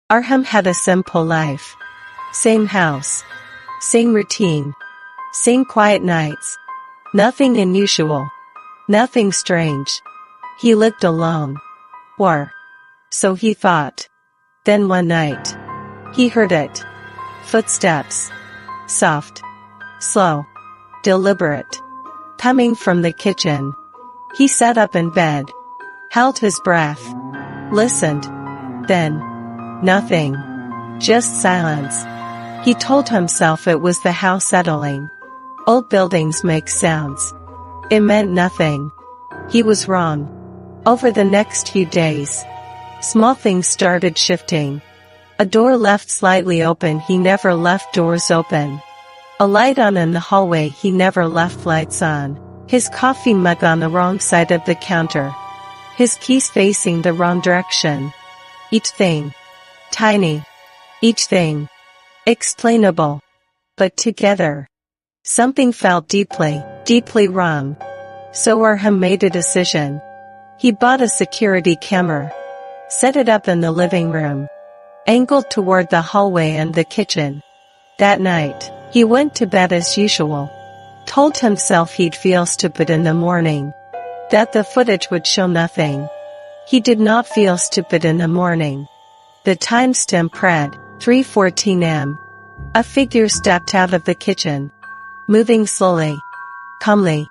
Arham had a simple life. Same house. Same routine. Same quiet nights. Nothing unusual. Nothing strange. He lived alone. Or so he thought. Then one night, he heard it. Footsteps. Soft. Slow. Deliberate. Coming from the kitchen. He sat up in bed. Held his breath. Listened. Then, nothing. Just silence. He told himself it was the house settling. Old buildings make sounds. It meant nothing. He was wrong. Over the next few days, small things started shifting. A door left slightly open. He never left doors open. A light on in the hallway. He never left lights on. His coffee mug on the wrong side of the counter. His keys facing the wrong direction. Each thing. Tiny. Each thing. Explainable. But together. Something felt deeply, deeply wrong. So Arham made a decision. He bought a security camera. Set it up in the living room. Angled toward the hallway and the kitchen. That night, he went to bed as usual. Told himself he'd feel stupid in the morning. That the footage would show nothing. He did not feel stupid in the morning. The timestamp read, 3:14 am. A figure stepped out of the kitchen. Moving slowly. Calmly.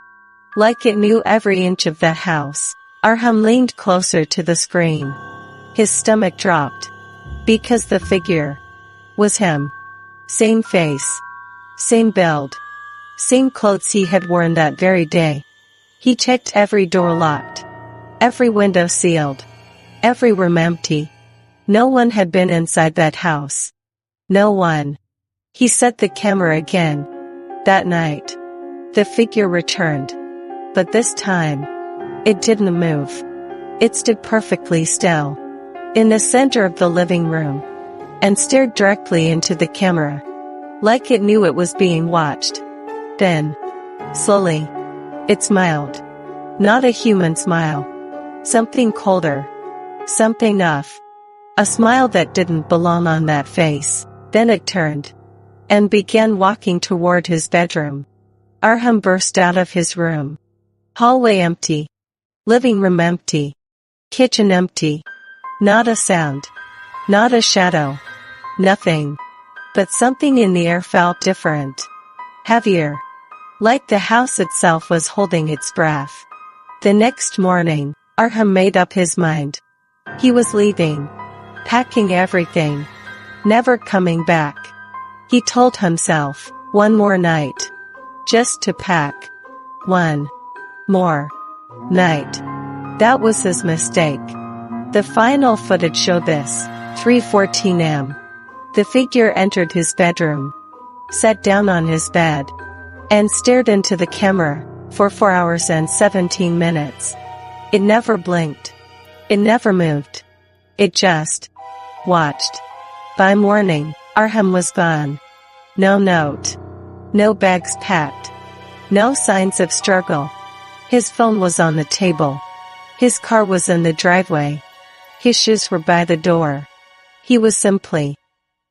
Like it knew every inch of that house. Arham leaned closer to the screen. His stomach dropped. Because the figure was him. Same face. Same build. Same clothes he had worn that very day. He checked every door locked. Every window sealed. Every room empty. No one had been inside that house. No one. He set the camera again. That night, the figure returned. But this time, it didn't move. It stood perfectly still. In the center of the living room. And stared directly into the camera. Like it knew it was being watched. Then, slowly, it smiled. Not a human smile. Something colder. Something off. A smile that didn't belong on that face. Then it turned. And began walking toward his bedroom. Arham burst out of his room. Hallway empty. Living room empty. Kitchen empty. Not a sound. Not a shadow. Nothing. But something in the air felt different. Heavier. Like the house itself was holding its breath. The next morning, Arham made up his mind. He was leaving. Packing everything. Never coming back. He told himself, one more night. Just to pack. One more night. That was his mistake. The final footage showed this. 3:14 am. The figure entered his bedroom. Sat down on his bed. And stared into the camera. For 4 hours and 17 minutes. It never blinked. It never moved. It just watched. By morning, Arham was gone. No note. No bags packed. No signs of struggle. His phone was on the table. His car was in the driveway. His shoes were by the door. He was simply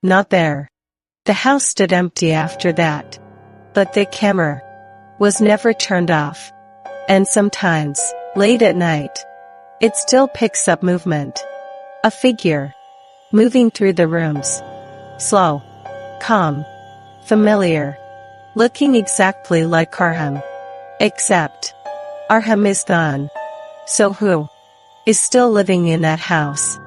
not there. The house stood empty after that. But the camera was never turned off. And sometimes, late at night, it still picks up movement. A figure. Moving through the rooms. Slow. Calm. Familiar. Looking exactly like Arham. Except, Arham is gone. So who is still living in that house?